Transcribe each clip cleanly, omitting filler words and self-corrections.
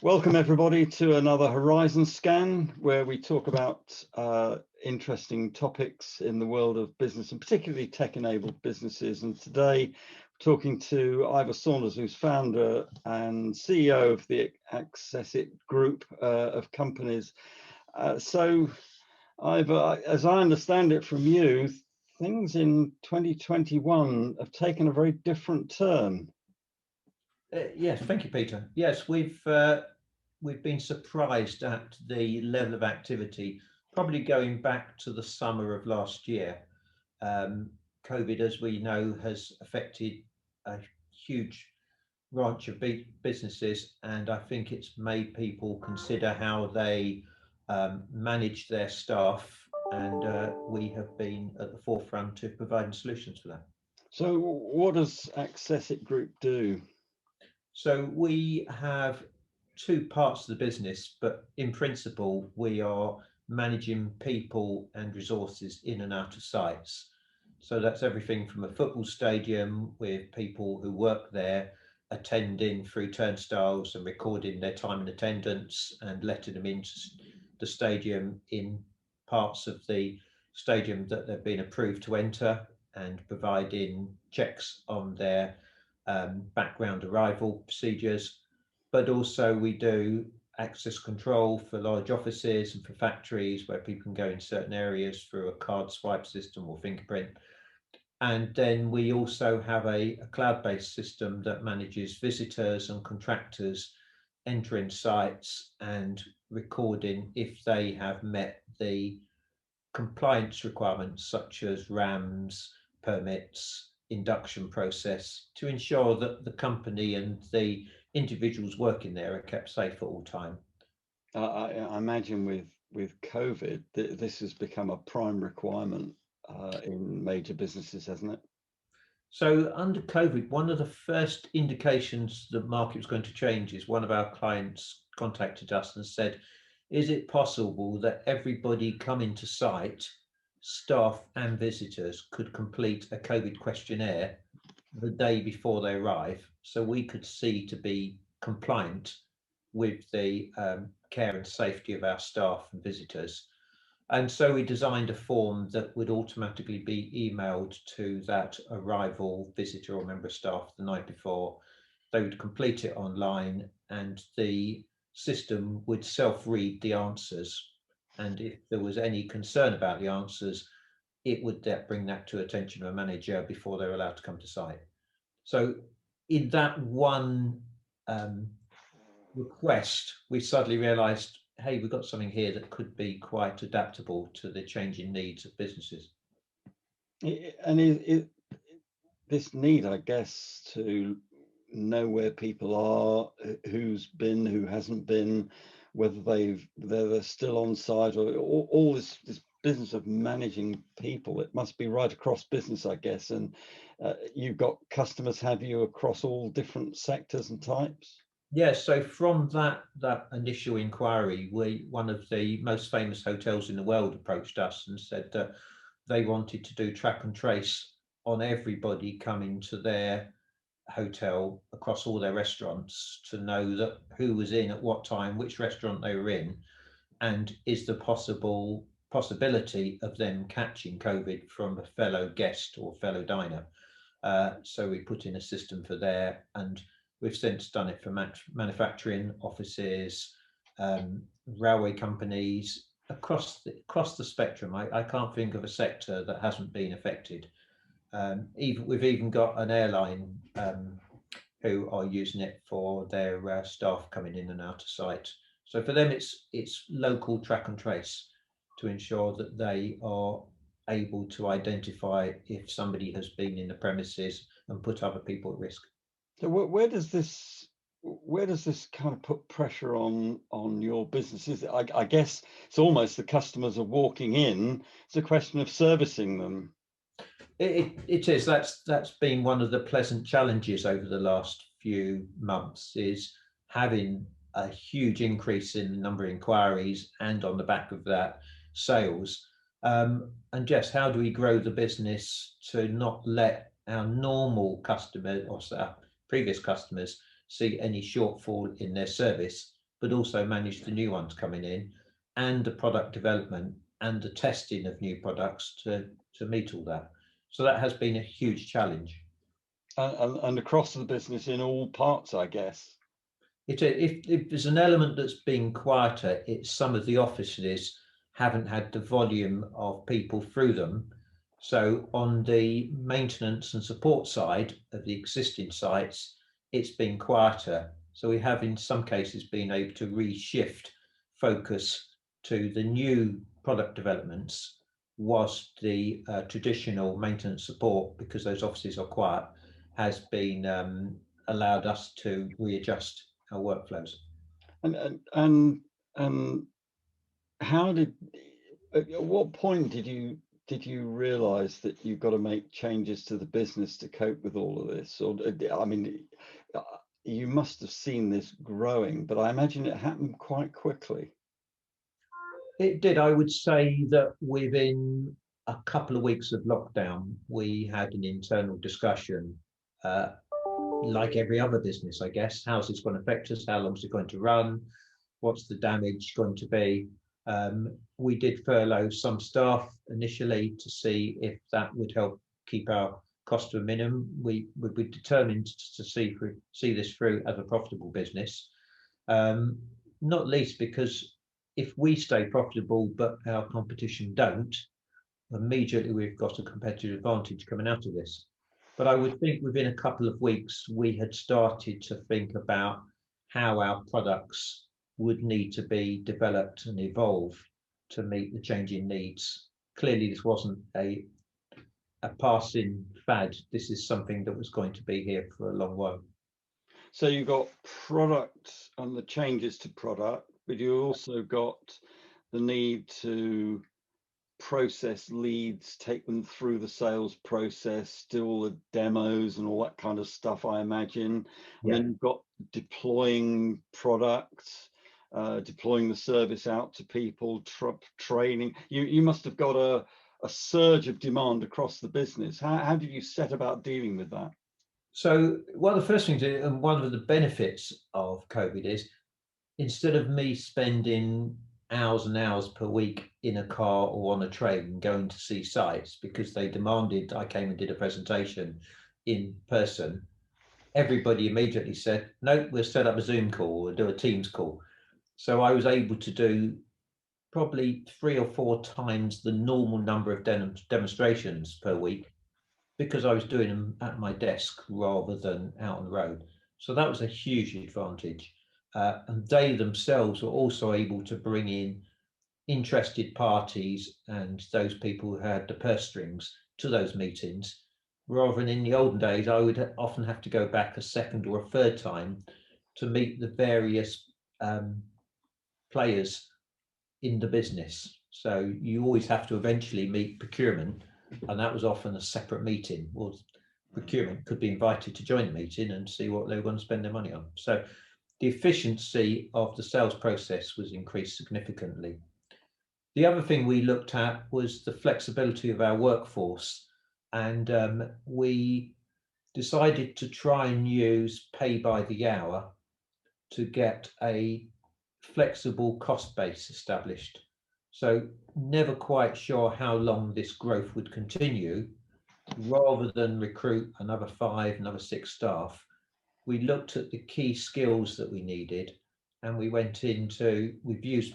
Welcome everybody to another Horizon Scan, where we talk about interesting topics in the world of business and particularly tech-enabled businesses. And today, talking to Ivor Saunders, who's founder and CEO of the AccessIT group of companies. So, Ivor, as I understand it from you, things in 2021 have taken a very different turn. Yes, thank you, Peter. Yes, we've been surprised at the level of activity, probably going back to the summer of last year. COVID, as we know, has affected a huge range of businesses, and I think it's made people consider how they manage their staff, and we have been at the forefront of providing solutions for that. So what does AccessIT Group do? So we have two parts of the business, but in principle, we are managing people and resources in and out of sites. So that's everything from a football stadium with people who work there, attending through turnstiles and recording their time in attendance and letting them into the stadium in parts of the stadium that they've been approved to enter, and providing checks on their background arrival procedures. But also we do access control for large offices and for factories where people can go in certain areas through a card swipe system or fingerprint. And then we also have a cloud-based system that manages visitors and contractors entering sites and recording if they have met the compliance requirements such as RAMs, permits, induction process, to ensure that the company and the individuals working there are kept safe at all time. I imagine with COVID, this has become a prime requirement in major businesses, hasn't it? So under COVID, one of the first indications the market was going to change is one of our clients contacted us and said, is it possible that everybody coming to site, staff and visitors, could complete a COVID questionnaire the day before they arrive, so we could see to be compliant with the care and safety of our staff and visitors? And so we designed a form that would automatically be emailed to that arrival visitor or member of staff the night before. They would complete it online, and the system would self-read the answers. And if there was any concern about the answers, it would bring that to attention of a manager before they're allowed to come to site. So in that one request, we suddenly realized, hey, we've got something here that could be quite adaptable to the changing needs of businesses. And this need, I guess, to know where people are, who's been, who hasn't been, whether they're still on site, or all this business of managing people, it must be right across business, I guess. And you've got customers, have you, across all different sectors and types? Yes, so from that initial inquiry, one of the most famous hotels in the world approached us and said that they wanted to do track and trace on everybody coming to their hotel across all their restaurants, to know that who was in at what time, which restaurant they were in, and is the possibility of them catching COVID from a fellow guest or fellow diner. So we put in a system for there, and we've since done it for manufacturing, offices, railway companies, across the spectrum. I can't think of a sector that hasn't been affected. We've even got an airline who are using it for their staff coming in and out of site. So for them, it's local track and trace to ensure that they are able to identify if somebody has been in the premises and put other people at risk. So where does this kind of put pressure on your businesses? I guess it's almost the customers are walking in. It's a question of servicing them. It is. That's been one of the pleasant challenges over the last few months, is having a huge increase in the number of inquiries, and on the back of that, sales. And just how do we grow the business to not let our normal customer or our previous customers see any shortfall in their service, but also manage the new ones coming in, and the product development and the testing of new products to meet all that. So that has been a huge challenge. And across the business in all parts, I guess. If there's an element that's been quieter, it's some of the offices haven't had the volume of people through them. So on the maintenance and support side of the existing sites, it's been quieter. So we have in some cases been able to reshift focus to the new product developments, whilst the traditional maintenance support, because those offices are quiet, has been allowed us to readjust our workflows. And how did, at what point did you realize that you've got to make changes to the business to cope with all of this? Or I mean, you must have seen this growing, but I imagine it happened quite quickly. It did. I would say that within a couple of weeks of lockdown, we had an internal discussion, like every other business, I guess. How's this going to affect us? How long is it going to run? What's the damage going to be? We did furlough some staff initially to see if that would help keep our cost to a minimum. We would be determined to see this through as a profitable business, not least because if we stay profitable but our competition don't, immediately we've got a competitive advantage coming out of this. But I would think within a couple of weeks, we had started to think about how our products would need to be developed and evolve to meet the changing needs. Clearly, this wasn't a passing fad. This is something that was going to be here for a long while. So you got product and the changes to product, but you also got the need to process leads, take them through the sales process, do all the demos and all that kind of stuff, I imagine. And then you've got deploying products, deploying the service out to people, training. You must have got a surge of demand across the business. How did you set about dealing with that? So one of the first things, and one of the benefits of COVID is, instead of me spending hours and hours per week in a car or on a train going to see sites because they demanded I came and did a presentation in person, everybody immediately said, no, we'll set up a Zoom call or do a Teams call. So I was able to do probably 3 or 4 times the normal number of demonstrations per week because I was doing them at my desk rather than out on the road. So that was a huge advantage. And they themselves were also able to bring in interested parties and those people who had the purse strings to those meetings, rather than in the olden days, I would often have to go back a second or a third time to meet the various players in the business. So you always have to eventually meet procurement, and that was often a separate meeting. Well, procurement could be invited to join the meeting and see what they were going to spend their money on. So the efficiency of the sales process was increased significantly. The other thing we looked at was the flexibility of our workforce, and we decided to try and use pay by the hour to get a flexible cost base established. So never quite sure how long this growth would continue. Rather than recruit another 5, another 6 staff, we looked at the key skills that we needed, and we went we've used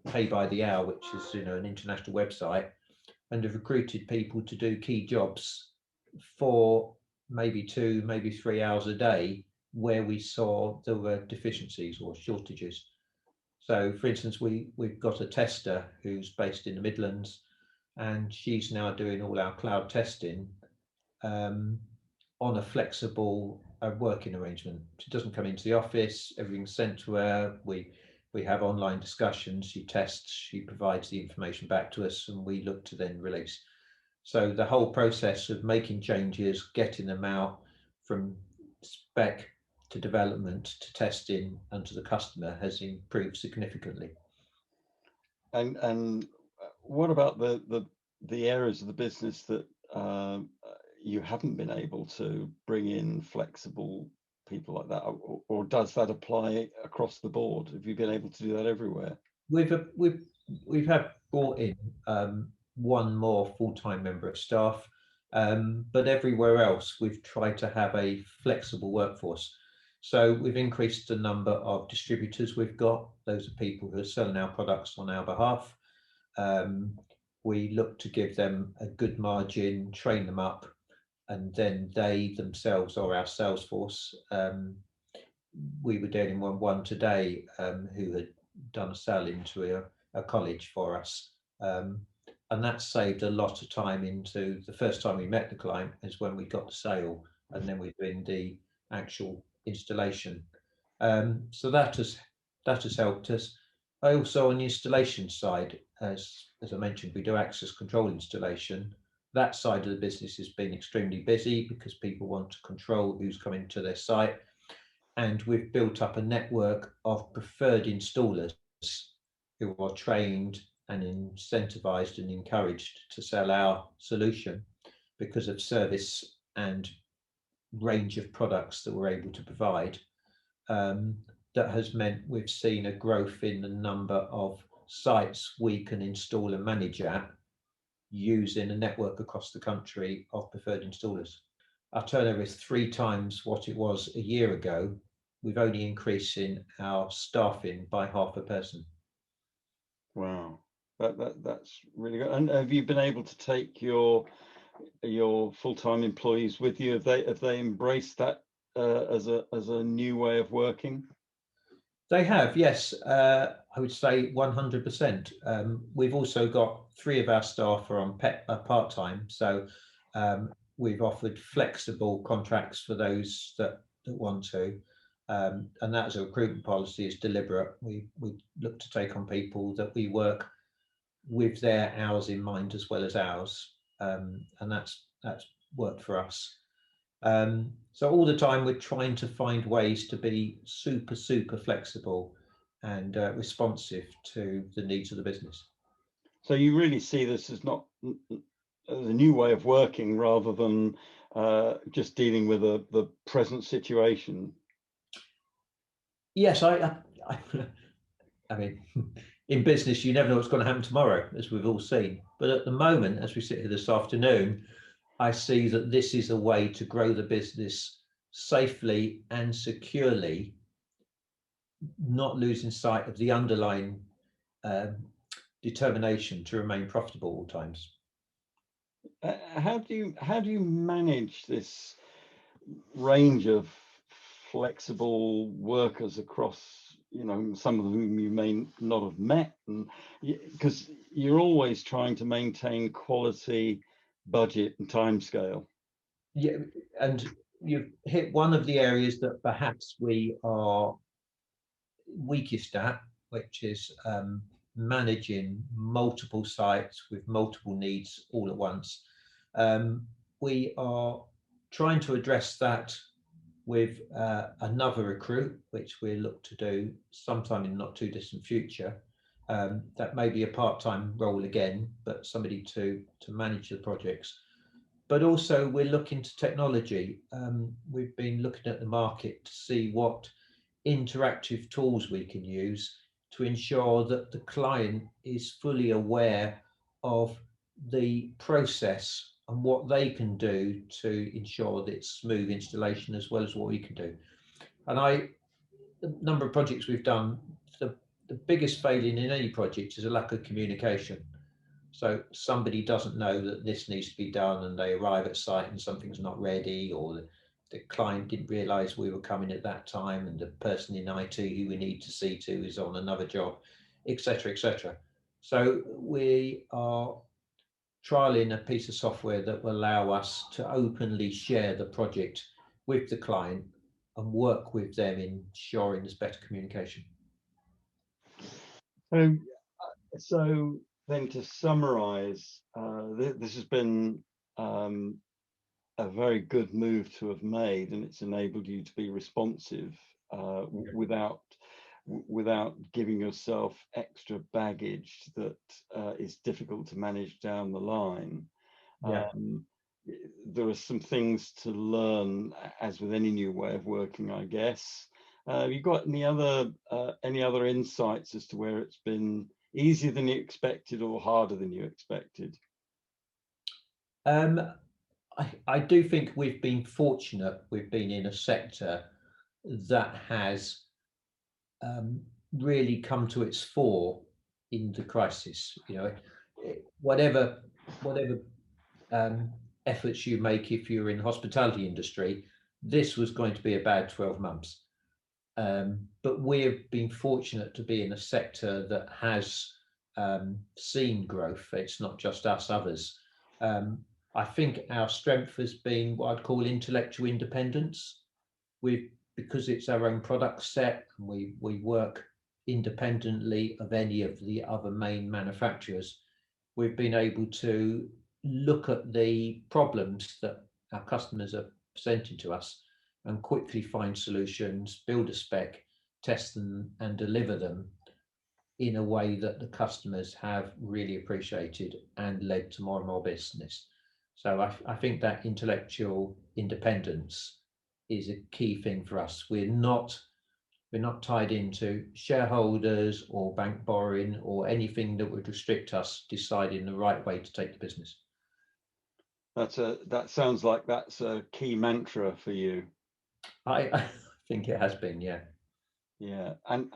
pay by the hour, which is an international website, and have recruited people to do key jobs for maybe 2, maybe 3 hours a day where we saw there were deficiencies or shortages. So for instance, we've got a tester who's based in the Midlands, and she's now doing all our cloud testing on a flexible working arrangement. She doesn't come into the office, everything's sent to her. We have online discussions, she tests, she provides the information back to us, and we look to then release. So the whole process of making changes, getting them out from spec to development to testing and to the customer has improved significantly. And what about the areas of the business that you haven't been able to bring in flexible people like that, or does that apply across the board? Have you been able to do that everywhere? We've had brought in one more full-time member of staff, but everywhere else we've tried to have a flexible workforce. So we've increased the number of distributors we've got. Those are people who are selling our products on our behalf. We look to give them a good margin, train them up, and then they themselves are our sales force. We were dealing with one today who had done a sell into a college for us. And that saved a lot of time. Into the first time we met the client is when we got the sale, and then we're doing the actual installation. So that has helped us. Also on the installation side, as I mentioned, we do access control installation. That side of the business has been extremely busy because people want to control who's coming to their site. And we've built up a network of preferred installers who are trained and incentivized and encouraged to sell our solution because of service and range of products that we're able to provide. That has meant we've seen a growth in the number of sites we can install and manage at, using a network across the country of preferred installers. Our turnover is 3 times what it was a year ago. We've only increasing our staffing by half a person. Wow, that's really good. And have you been able to take your full-time employees with you? Have they embraced that as a new way of working? They have, yes. I would say 100%. We've also got 3 of our staff are on part-time, so we've offered flexible contracts for those that want to. And that as a recruitment policy is deliberate. We look to take on people that we work with their hours in mind as well as ours, and that's worked for us. So all the time we're trying to find ways to be super flexible and responsive to the needs of the business. So you really see this as not as a new way of working rather than just dealing with the present situation. Yes, I mean, in business, you never know what's going to happen tomorrow, as we've all seen. But at the moment, as we sit here this afternoon, I see that this is a way to grow the business safely and securely, not losing sight of the underlying determination to remain profitable at all times. How do you manage this range of flexible workers across, some of whom you may not have met, and because you're always trying to maintain quality, budget, and timescale? Yeah, and you've hit one of the areas that perhaps we are weakest at, which is managing multiple sites with multiple needs all at once. We are trying to address that with another recruit, which we look to do sometime in the not too distant future. That may be a part-time role again, but somebody to manage the projects. But also we're looking to technology. We've been looking at the market to see what interactive tools we can use to ensure that the client is fully aware of the process and what they can do to ensure that it's smooth installation as well as what we can do. And the number of projects we've done, the biggest failing in any project is a lack of communication. So somebody doesn't know that this needs to be done and they arrive at site and something's not ready, or the client didn't realise we were coming at that time, and the person in IT who we need to see to is on another job, etc., etc. So we are trialing a piece of software that will allow us to openly share the project with the client and work with them in ensuring there's better communication. So then, to summarise, this has been a very good move to have made, and it's enabled you to be responsive without giving yourself extra baggage that is difficult to manage down the line. Yeah. there were some things to learn, as with any new way of working, I guess. Have you got any other insights as to where it's been easier than you expected or harder than you expected? I do think we've been fortunate. We've been in a sector that has really come to its fore in the crisis. You know, whatever efforts you make if you're in the hospitality industry, this was going to be a bad 12 months. But we've been fortunate to be in a sector that has seen growth. It's not just us, others. I think our strength has been what I'd call intellectual independence. Because it's our own product set, and we work independently of any of the other main manufacturers, we've been able to look at the problems that our customers are presenting to us and quickly find solutions, build a spec, test them and deliver them in a way that the customers have really appreciated and led to more and more business. So I think that intellectual independence is a key thing for us. We're not tied into shareholders or bank borrowing or anything that would restrict us deciding the right way to take the business. That sounds like that's a key mantra for you. I think it has been, yeah. Yeah, and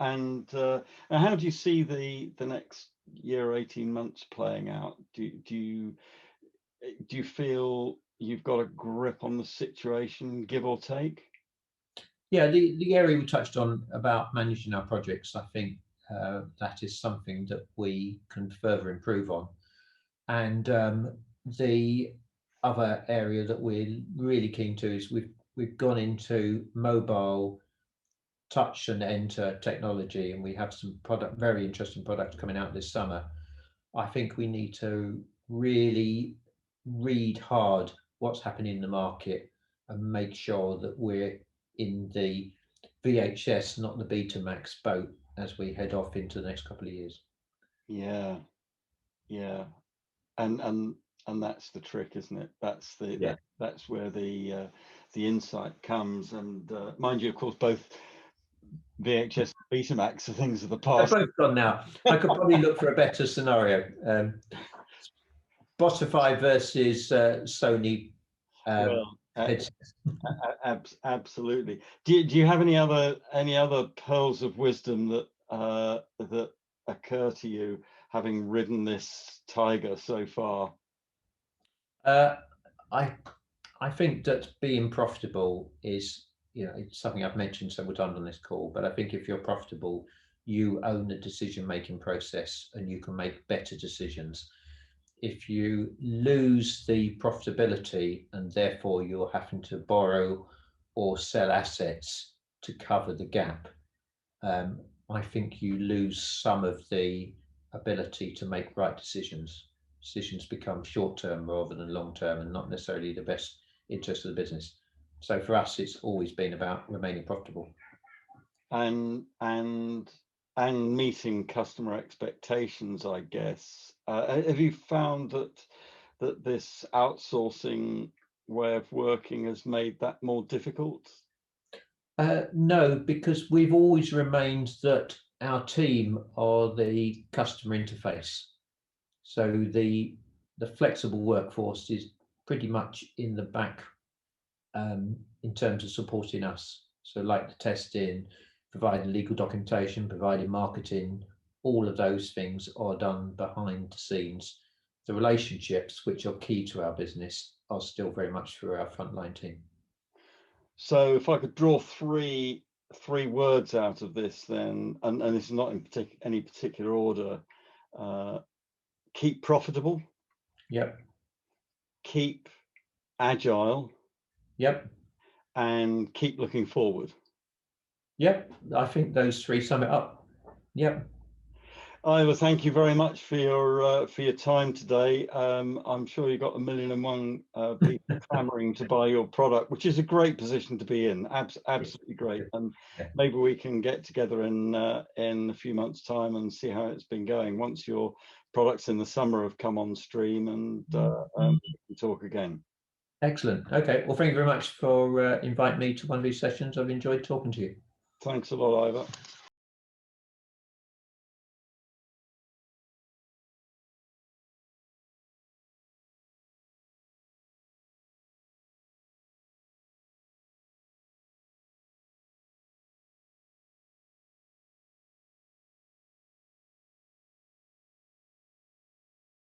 how do you see the next year, 18 months playing out? Do you feel you've got a grip on the situation, give or take? Yeah, the area we touched on about managing our projects, I think that is something that we can further improve on. And the other area that we're really keen to is we've gone into mobile touch and enter technology, and we have some very interesting products coming out this summer. I think we need to really read hard what's happening in the market and make sure that we're in the VHS, not the Betamax boat, as we head off into the next couple of years. Yeah, yeah, and that's the trick, isn't it? That's that's where the insight comes. And mind you, of course, both VHS and Betamax are things of the past. They're both gone now. I could probably look for a better scenario. Spotify versus Sony headsets. Absolutely. Do you have any other pearls of wisdom that occur to you, having ridden this tiger so far? I think that being profitable is, it's something I've mentioned several times on this call, but I think if you're profitable, you own the decision-making process and you can make better decisions. If you lose the profitability and therefore you're having to borrow or sell assets to cover the gap, I think you lose some of the ability to make right decisions. Decisions become short-term rather than long-term and not necessarily the best interest of the business. So for us, it's always been about remaining profitable. And meeting customer expectations, I guess. Have you found that this outsourcing way of working has made that more difficult? No, because we've always remained that our team are the customer interface. So the flexible workforce is pretty much in the back in terms of supporting us. So like the testing, providing legal documentation, providing marketing, all of those things are done behind the scenes. The relationships, which are key to our business, are still very much through our frontline team. So if I could draw three words out of this, then, and this is not in any particular order, keep profitable. Yep. Keep agile. Yep. And keep looking forward. Yep, I think those three sum it up. Yep. Ivor, thank you very much for your time today. I'm sure you've got 1,000,001 people clamoring to buy your product, which is a great position to be in. Absolutely great. And maybe we can get together in a few months' time and see how it's been going once your products in the summer have come on stream, and we can talk again. Excellent. Okay. Well, thank you very much for inviting me to one of these sessions. I've enjoyed talking to you. Thanks a lot, Ivor.